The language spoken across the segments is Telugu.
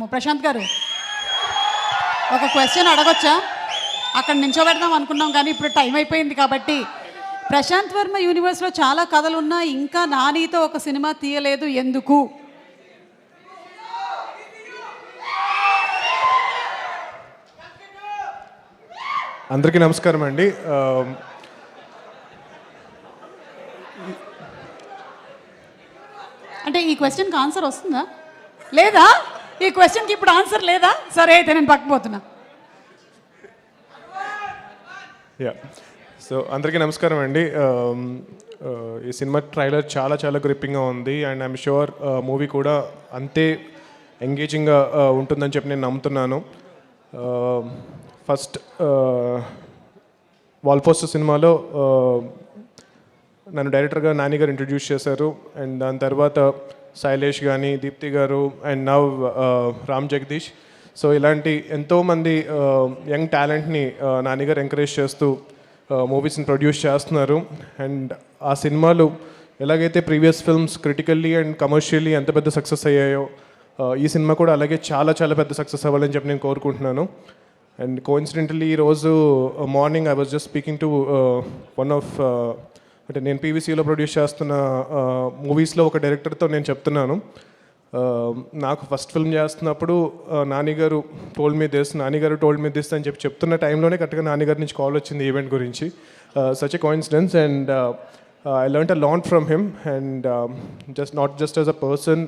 ప్రశాంత్ గారు ఒక క్వశ్చన్ అడగొచ్చా? అక్కడ నించోబెడదాం అనుకున్నాం కానీ ఇప్పుడు టైం అయిపోయింది కాబట్టి, ప్రశాంత్ వర్మ యూనివర్స్లో చాలా కథలు ఉన్నా ఇంకా నానితో ఒక సినిమా తీయలేదు ఎందుకు? అందరికీ నమస్కారం అండి. అంటే ఈ క్వశ్చన్కి ఆన్సర్ వస్తుందా లేదా? ఈ క్వశ్చన్కి ఇప్పుడు ఆన్సర్ లేదా? సరే అయితే నేను పక్కపోతున్నా. సో అందరికీ నమస్కారం అండి. ఈ సినిమా ట్రైలర్ చాలా చాలా గ్రిప్పింగ్గా ఉంది అండ్ ఐఎమ్ షూర్ మూవీ కూడా అంతే ఎంగేజింగ్గా ఉంటుందని చెప్పి నేను నమ్ముతున్నాను. ఫస్ట్ వాల్ పోస్టర్ సినిమాలో నన్ను డైరెక్టర్గా నాని గారు ఇంట్రడ్యూస్ చేశారు అండ్ దాని తర్వాత శైలేష్ కానీ, దీప్తి గారు and now Ram Jagadish. So ఇలాంటి ఎంతోమంది యంగ్ టాలెంట్ని నాని గారు ఎంకరేజ్ చేస్తూ మూవీస్ని ప్రొడ్యూస్ చేస్తున్నారు. అండ్ ఆ సినిమాలు ఎలాగైతే previous films critically and commercially ఎంత పెద్ద సక్సెస్ అయ్యాయో, ఈ సినిమా కూడా అలాగే చాలా చాలా పెద్ద సక్సెస్ అవ్వాలని చెప్పి నేను కోరుకుంటున్నాను. అండ్ కోఇన్సిడెంటలీ ఈరోజు morning I was just speaking to one of అంటే నేను పీవీసీలో ప్రొడ్యూస్ చేస్తున్న మూవీస్లో ఒక డైరెక్టర్తో నేను చెప్తున్నాను, నాకు ఫస్ట్ ఫిల్మ్ చేస్తున్నప్పుడు నానిగారు టోల్డ్ మీ దిస్ అని చెప్తున్న టైంలోనే కరెక్ట్గా నానిగారి నుంచి కాల్ వచ్చింది ఈవెంట్ గురించి. Such a coincidence and I learned a lot from him and not just as a person,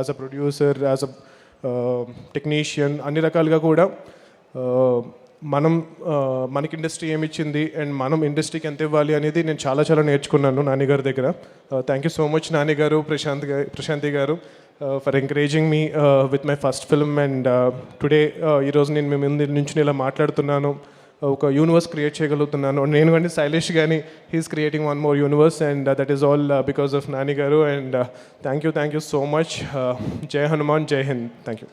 as a producer, as a technician, అన్ని రకాలుగా కూడా మనకి ఇండస్ట్రీ ఏమి ఇచ్చింది అండ్ మనం ఇండస్ట్రీకి ఎంత ఇవ్వాలి అనేది నేను చాలా చాలా నేర్చుకున్నాను నానిగారి దగ్గర. థ్యాంక్ యూ సో మచ్ నానిగారు, Prashanti garu for encouraging me with my first film. And today ఈరోజు నేను మీ ముందు నుంచి ఇలా మాట్లాడుతున్నాను, ఒక యూనివర్స్ క్రియేట్ చేయగలుగుతున్నాను. నేను కానీ శైలేష్ కానీ he is creating one more universe and that is all because of Nani garu. And thank you so much. Jai Hanuman, జై హింద్. Thank you.